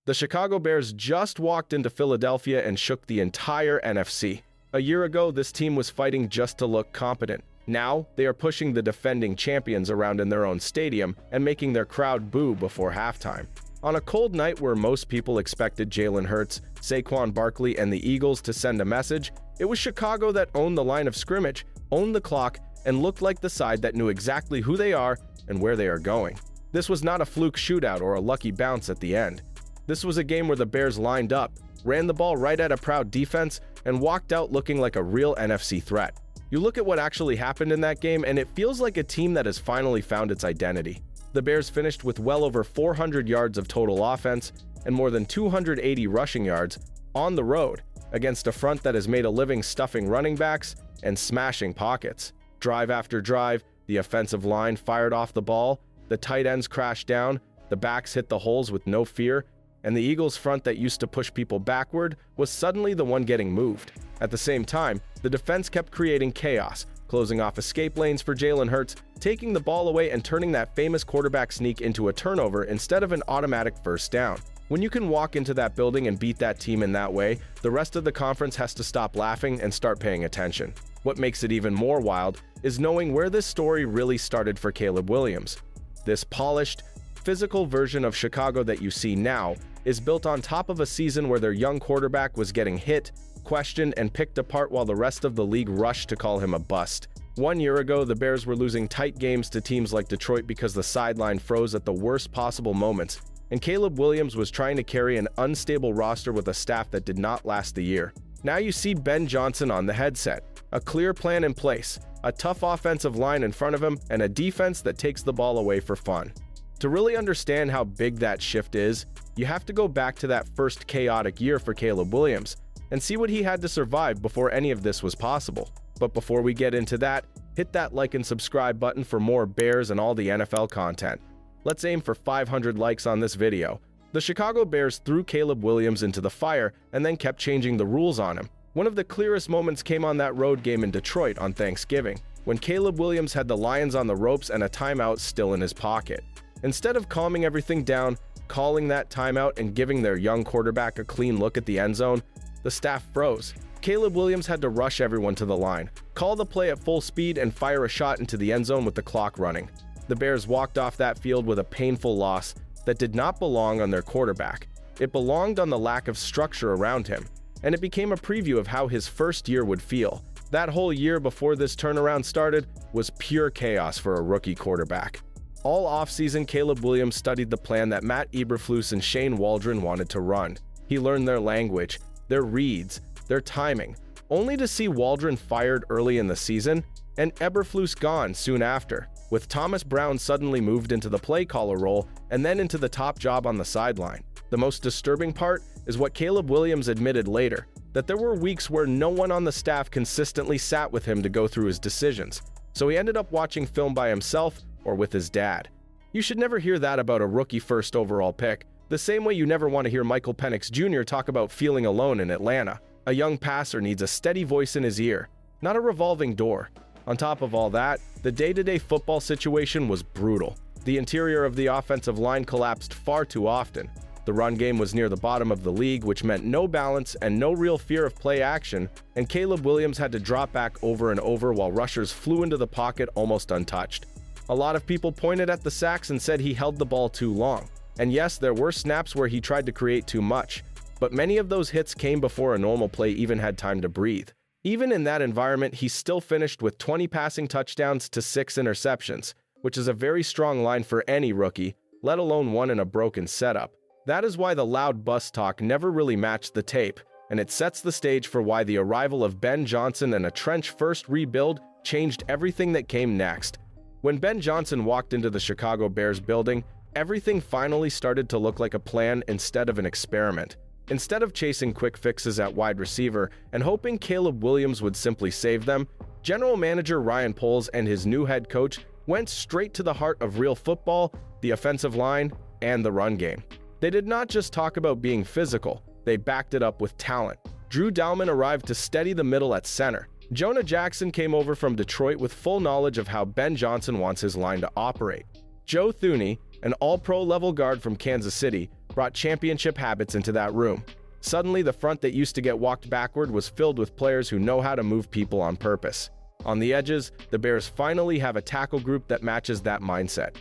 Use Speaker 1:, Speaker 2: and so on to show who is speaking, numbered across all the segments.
Speaker 1: The Chicago Bears just walked into Philadelphia and shook the entire NFC. A year ago, this team was fighting just to look competent. Now, they are pushing the defending champions around in their own stadium and making their crowd boo before halftime. On a cold night where most people expected Jalen Hurts, Saquon Barkley, and the Eagles to send a message, it was Chicago that owned the line of scrimmage, owned the clock, and looked like the side that knew exactly who they are and where they are going. This was not a fluke shootout or a lucky bounce at the end. This was a game where the Bears lined up, ran the ball right at a proud defense, and walked out looking like a real NFC threat. You look at what actually happened in that game, and it feels like a team that has finally found its identity. The Bears finished with well over 400 yards of total offense and more than 280 rushing yards on the road against a front that has made a living stuffing running backs and smashing pockets. Drive after drive, the offensive line fired off the ball, the tight ends crashed down, the backs hit the holes with no fear, and the Eagles' front that used to push people backward was suddenly the one getting moved. At the same time, the defense kept creating chaos, closing off escape lanes for Jalen Hurts, taking the ball away and turning that famous quarterback sneak into a turnover instead of an automatic first down. When you can walk into that building and beat that team in that way, the rest of the conference has to stop laughing and start paying attention. What makes it even more wild is knowing where this story really started for Caleb Williams. This polished, physical version of Chicago that you see now is built on top of a season where their young quarterback was getting hit, questioned, and picked apart while the rest of the league rushed to call him a bust. 1 year ago, the Bears were losing tight games to teams like Detroit because the sideline froze at the worst possible moments, and Caleb Williams was trying to carry an unstable roster with a staff that did not last the year. Now you see Ben Johnson on the headset, a clear plan in place, a tough offensive line in front of him, and a defense that takes the ball away for fun. To really understand how big that shift is, you have to go back to that first chaotic year for Caleb Williams and see what he had to survive before any of this was possible. But before we get into that, hit that like and subscribe button for more Bears and all the NFL content. Let's aim for 500 likes on this video. The Chicago Bears threw Caleb Williams into the fire and then kept changing the rules on him. One of the clearest moments came on that road game in Detroit on Thanksgiving, when Caleb Williams had the Lions on the ropes and a timeout still in his pocket. Instead of calming everything down, calling that timeout, and giving their young quarterback a clean look at the end zone, the staff froze. Caleb Williams had to rush everyone to the line, call the play at full speed, and fire a shot into the end zone with the clock running. The Bears walked off that field with a painful loss that did not belong on their quarterback. It belonged on the lack of structure around him, and it became a preview of how his first year would feel. That whole year before this turnaround started was pure chaos for a rookie quarterback. All offseason, Caleb Williams studied the plan that Matt Eberflus and Shane Waldron wanted to run. He learned their language, their reads, their timing, only to see Waldron fired early in the season and Eberflus gone soon after, with Thomas Brown suddenly moved into the play caller role and then into the top job on the sideline. The most disturbing part is what Caleb Williams admitted later, that there were weeks where no one on the staff consistently sat with him to go through his decisions, so he ended up watching film by himself or with his dad. You should never hear that about a rookie first overall pick, the same way you never want to hear Michael Penix Jr. talk about feeling alone in Atlanta. A young passer needs a steady voice in his ear, not a revolving door. On top of all that, the day-to-day football situation was brutal. The interior of the offensive line collapsed far too often. The run game was near the bottom of the league, which meant no balance and no real fear of play action, and Caleb Williams had to drop back over and over while rushers flew into the pocket almost untouched. A lot of people pointed at the sacks and said he held the ball too long. And yes, there were snaps where he tried to create too much, but many of those hits came before a normal play even had time to breathe. Even in that environment, he still finished with 20 passing touchdowns to 6 interceptions, which is a very strong line for any rookie, let alone one in a broken setup. That is why the loud bus talk never really matched the tape, and it sets the stage for why the arrival of Ben Johnson and a trench-first rebuild changed everything that came next. When Ben Johnson walked into the Chicago Bears building, everything finally started to look like a plan instead of an experiment. Instead of chasing quick fixes at wide receiver and hoping Caleb Williams would simply save them, General Manager Ryan Poles and his new head coach went straight to the heart of real football, the offensive line, and the run game. They did not just talk about being physical, they backed it up with talent. Drew Dalman arrived to steady the middle at center. Jonah Jackson came over from Detroit with full knowledge of how Ben Johnson wants his line to operate. Joe Thuney, an all-pro level guard from Kansas City, brought championship habits into that room. Suddenly, the front that used to get walked backward was filled with players who know how to move people on purpose. On the edges, the Bears finally have a tackle group that matches that mindset.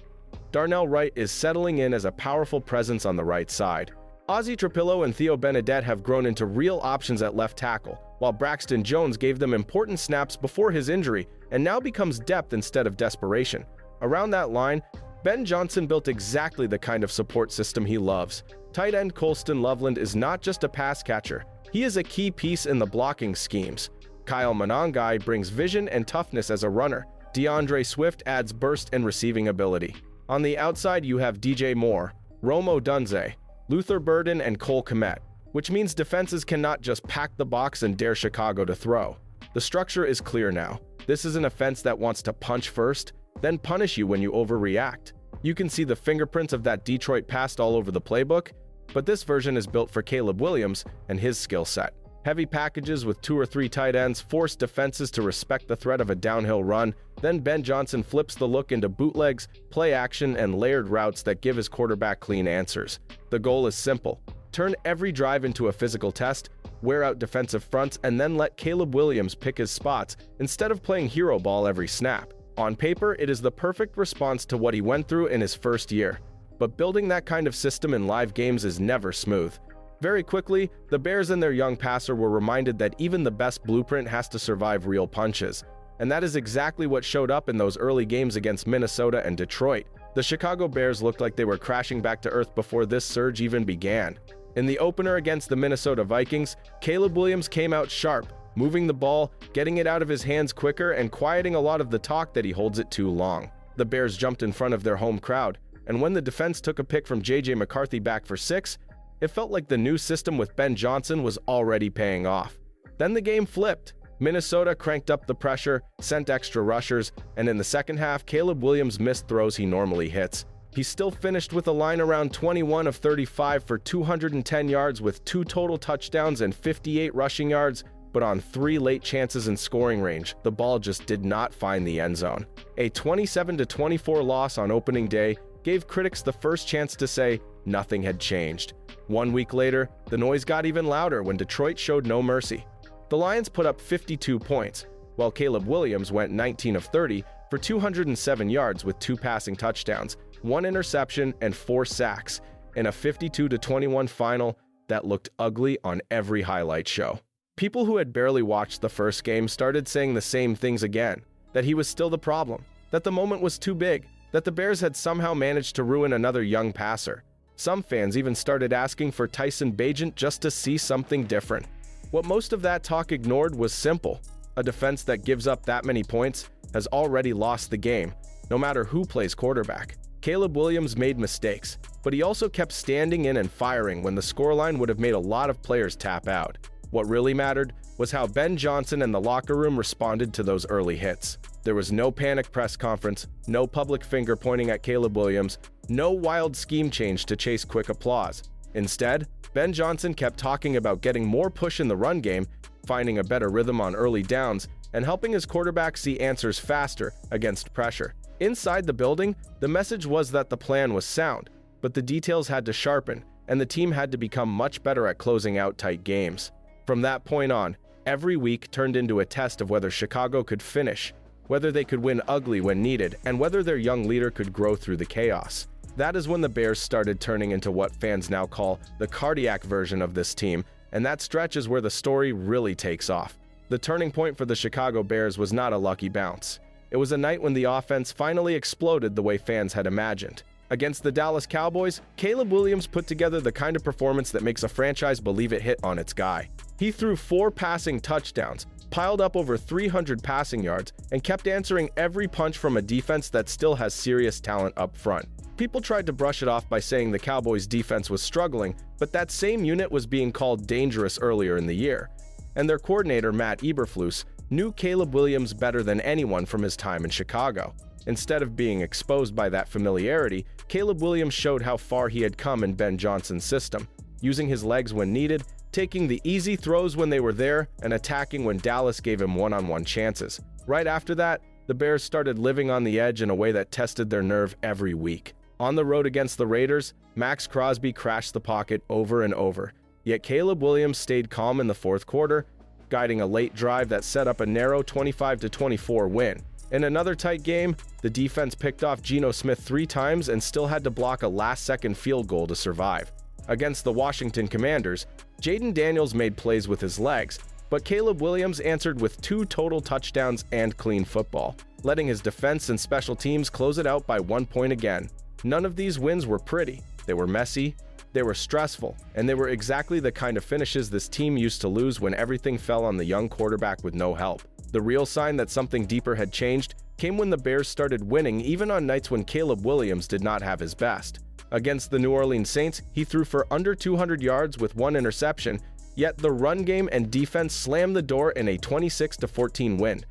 Speaker 1: Darnell Wright is settling in as a powerful presence on the right side. Ozzie Trapillo and Theo Benedette have grown into real options at left tackle, while Braxton Jones gave them important snaps before his injury and now becomes depth instead of desperation. Around that line, Ben Johnson built exactly the kind of support system he loves. Tight end Colston Loveland is not just a pass catcher, he is a key piece in the blocking schemes. Kyle Monangai brings vision and toughness as a runner. DeAndre Swift adds burst and receiving ability. On the outside, you have DJ Moore, Rome Odunze, Luther Burden, and Cole Kmet, which means defenses cannot just pack the box and dare Chicago to throw. The structure is clear now. This is an offense that wants to punch first, then punish you when you overreact. You can see the fingerprints of that Detroit pass all over the playbook, but this version is built for Caleb Williams and his skill set. Heavy packages with 2 or 3 tight ends force defenses to respect the threat of a downhill run. Then Ben Johnson flips the look into bootlegs, play action, and layered routes that give his quarterback clean answers. The goal is simple: turn every drive into a physical test, wear out defensive fronts, and then let Caleb Williams pick his spots instead of playing hero ball every snap. On paper, it is the perfect response to what he went through in his first year. But building that kind of system in live games is never smooth. Very quickly, the Bears and their young passer were reminded that even the best blueprint has to survive real punches. And that is exactly what showed up in those early games against Minnesota and Detroit. The Chicago Bears looked like they were crashing back to earth before this surge even began. In the opener against the Minnesota Vikings, Caleb Williams came out sharp, moving the ball, getting it out of his hands quicker, and quieting a lot of the talk that he holds it too long. The Bears jumped in front of their home crowd, and when the defense took a pick from J.J. McCarthy back for 6, it felt like the new system with Ben Johnson was already paying off. Then the game flipped. Minnesota cranked up the pressure, sent extra rushers, and in the second half, Caleb Williams missed throws he normally hits. He still finished with a line around 21 of 35 for 210 yards with 2 total touchdowns and 58 rushing yards, but on 3 late chances in scoring range, the ball just did not find the end zone. A 27-24 loss on opening day gave critics the first chance to say nothing had changed. 1 week later, the noise got even louder when Detroit showed no mercy. The Lions put up 52 points, while Caleb Williams went 19 of 30 for 207 yards with 2 passing touchdowns, 1 interception, and 4 sacks, in a 52-21 final that looked ugly on every highlight show. People who had barely watched the first game started saying the same things again, that he was still the problem, that the moment was too big, that the Bears had somehow managed to ruin another young passer. Some fans even started asking for Tyson Bagent just to see something different. What most of that talk ignored was simple. A defense that gives up that many points has already lost the game, no matter who plays quarterback. Caleb Williams made mistakes, but he also kept standing in and firing when the scoreline would have made a lot of players tap out. What really mattered was how Ben Johnson and the locker room responded to those early hits. There was no panic press conference, no public finger pointing at Caleb Williams, no wild scheme change to chase quick applause. Instead, Ben Johnson kept talking about getting more push in the run game, finding a better rhythm on early downs, and helping his quarterback see answers faster against pressure. Inside the building, the message was that the plan was sound, but the details had to sharpen, and the team had to become much better at closing out tight games. From that point on, every week turned into a test of whether Chicago could finish, whether they could win ugly when needed, and whether their young leader could grow through the chaos. That is when the Bears started turning into what fans now call the cardiac version of this team, and that stretch is where the story really takes off. The turning point for the Chicago Bears was not a lucky bounce. It was a night when the offense finally exploded the way fans had imagined. Against the Dallas Cowboys, Caleb Williams put together the kind of performance that makes a franchise believe it hit on its guy. He threw 4 passing touchdowns, piled up over 300 passing yards, and kept answering every punch from a defense that still has serious talent up front. People tried to brush it off by saying the Cowboys' defense was struggling, but that same unit was being called dangerous earlier in the year. And their coordinator, Matt Eberflus, knew Caleb Williams better than anyone from his time in Chicago. Instead of being exposed by that familiarity, Caleb Williams showed how far he had come in Ben Johnson's system, using his legs when needed, taking the easy throws when they were there, and attacking when Dallas gave him one-on-one chances. Right after that, the Bears started living on the edge in a way that tested their nerve every week. On the road against the Raiders, Max Crosby crashed the pocket over and over, yet Caleb Williams stayed calm in the fourth quarter, guiding a late drive that set up a narrow 25-24 win. In another tight game, the defense picked off Geno Smith 3 times and still had to block a last-second field goal to survive. Against the Washington Commanders, Jaden Daniels made plays with his legs, but Caleb Williams answered with 2 total touchdowns and clean football, letting his defense and special teams close it out by 1 point again. None of these wins were pretty. They were messy, they were stressful, and they were exactly the kind of finishes this team used to lose when everything fell on the young quarterback with no help. The real sign that something deeper had changed came when the Bears started winning even on nights when Caleb Williams did not have his best. Against the New Orleans Saints, he threw for under 200 yards with 1 interception, yet the run game and defense slammed the door in a 26-14 win.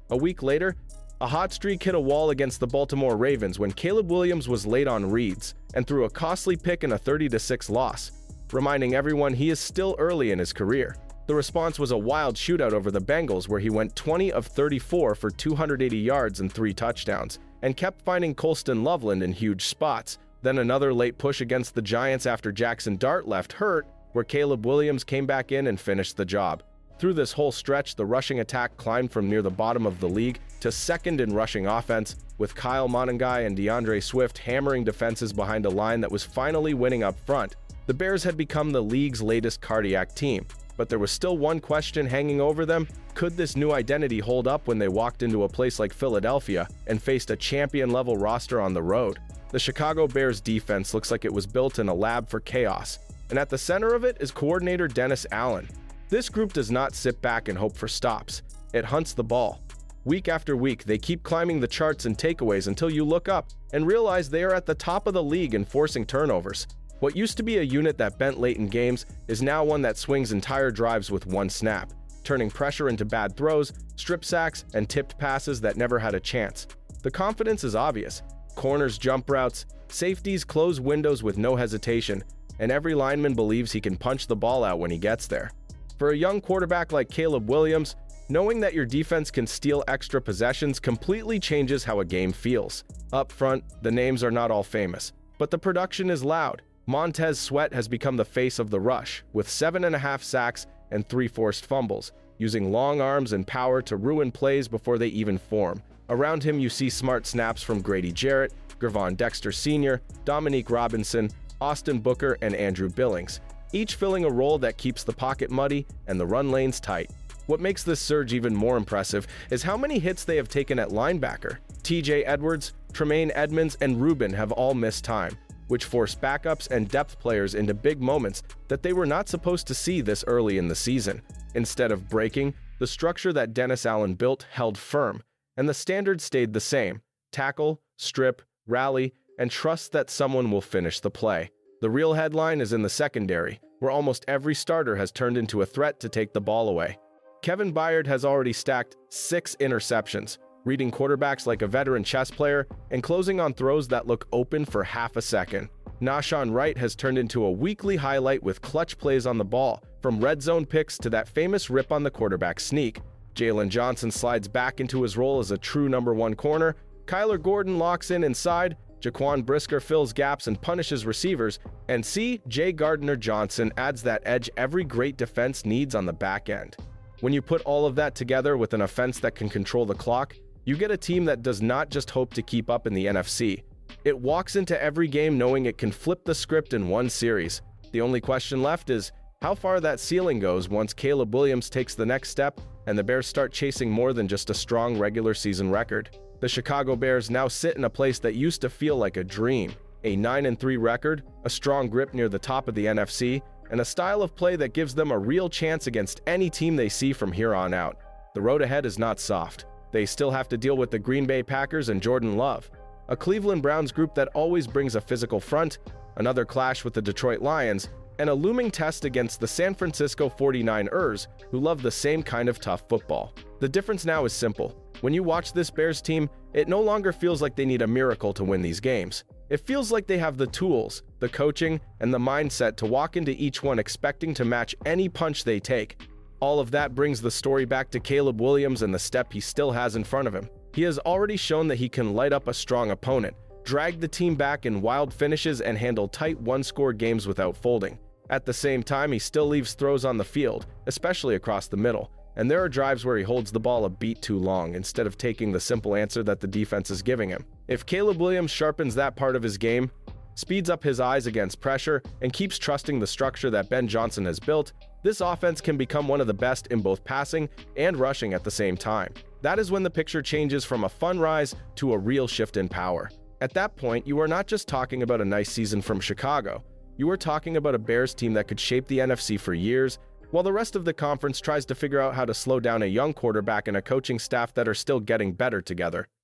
Speaker 1: A week later, a hot streak hit a wall against the Baltimore Ravens when Caleb Williams was late on reads and threw a costly pick in a 30-6 loss, reminding everyone he is still early in his career. The response was a wild shootout over the Bengals where he went 20 of 34 for 280 yards and 3 touchdowns, and kept finding Colston Loveland in huge spots. Then another late push against the Giants after Jackson Dart left hurt, where Caleb Williams came back in and finished the job. Through this whole stretch, the rushing attack climbed from near the bottom of the league to second in rushing offense, with Kyle Monangai and DeAndre Swift hammering defenses behind a line that was finally winning up front. The Bears had become the league's latest cardiac team, but there was still one question hanging over them: could this new identity hold up when they walked into a place like Philadelphia and faced a champion-level roster on the road? The Chicago Bears defense looks like it was built in a lab for chaos, and at the center of it is coordinator Dennis Allen. This group does not sit back and hope for stops. It hunts the ball. Week after week, they keep climbing the charts and takeaways until you look up and realize they are at the top of the league in forcing turnovers. What used to be a unit that bent late in games is now one that swings entire drives with 1 snap, turning pressure into bad throws, strip sacks, and tipped passes that never had a chance. The confidence is obvious. Corners jump routes, safeties close windows with no hesitation, and every lineman believes he can punch the ball out when he gets there. For a young quarterback like Caleb Williams, knowing that your defense can steal extra possessions completely changes how a game feels. Up front, the names are not all famous, but the production is loud. Montez Sweat has become the face of the rush, with 7.5 sacks and 3 forced fumbles, using long arms and power to ruin plays before they even form. Around him, you see smart snaps from Grady Jarrett, Gervon Dexter Sr., Dominique Robinson, Austin Booker, and Andrew Billings, each filling a role that keeps the pocket muddy and the run lanes tight. What makes this surge even more impressive is how many hits they have taken at linebacker. TJ Edwards, Tremaine Edmonds, and Rubin have all missed time, which forced backups and depth players into big moments that they were not supposed to see this early in the season. Instead of breaking, the structure that Dennis Allen built held firm, and the standard stayed the same: tackle, strip, rally, and trust that someone will finish the play. The real headline is in the secondary, where almost every starter has turned into a threat to take the ball away. Kevin Byard has already stacked 6 interceptions, reading quarterbacks like a veteran chess player and closing on throws that look open for half a second. Nahshon Wright has turned into a weekly highlight with clutch plays on the ball, from red zone picks to that famous rip on the quarterback sneak. Jalen Johnson slides back into his role as a true number 1 corner. Kyler Gordon locks in inside. Jaquan Brisker fills gaps and punishes receivers. And C.J. Gardner-Johnson adds that edge every great defense needs on the back end. When you put all of that together with an offense that can control the clock, you get a team that does not just hope to keep up in the NFC. It walks into every game knowing it can flip the script in one series. The only question left is how far that ceiling goes once Caleb Williams takes the next step and the Bears start chasing more than just a strong regular season record. The Chicago Bears now sit in a place that used to feel like a dream: a 9-3 record, a strong grip near the top of the NFC, and a style of play that gives them a real chance against any team they see from here on out. The road ahead is not soft. They still have to deal with the Green Bay Packers and Jordan Love, a Cleveland Browns group that always brings a physical front, another clash with the Detroit Lions, and a looming test against the San Francisco 49ers, who love the same kind of tough football. The difference now is simple. When you watch this Bears team, it no longer feels like they need a miracle to win these games. It feels like they have the tools, the coaching, and the mindset to walk into each one expecting to match any punch they take. All of that brings the story back to Caleb Williams and the step he still has in front of him. He has already shown that he can light up a strong opponent, dragged the team back in wild finishes and handled tight one-score games without folding. At the same time, he still leaves throws on the field, especially across the middle, and there are drives where he holds the ball a beat too long instead of taking the simple answer that the defense is giving him. If Caleb Williams sharpens that part of his game, speeds up his eyes against pressure, and keeps trusting the structure that Ben Johnson has built, this offense can become one of the best in both passing and rushing at the same time. That is when the picture changes from a fun rise to a real shift in power. At that point, you are not just talking about a nice season from Chicago. You are talking about a Bears team that could shape the NFC for years, while the rest of the conference tries to figure out how to slow down a young quarterback and a coaching staff that are still getting better together.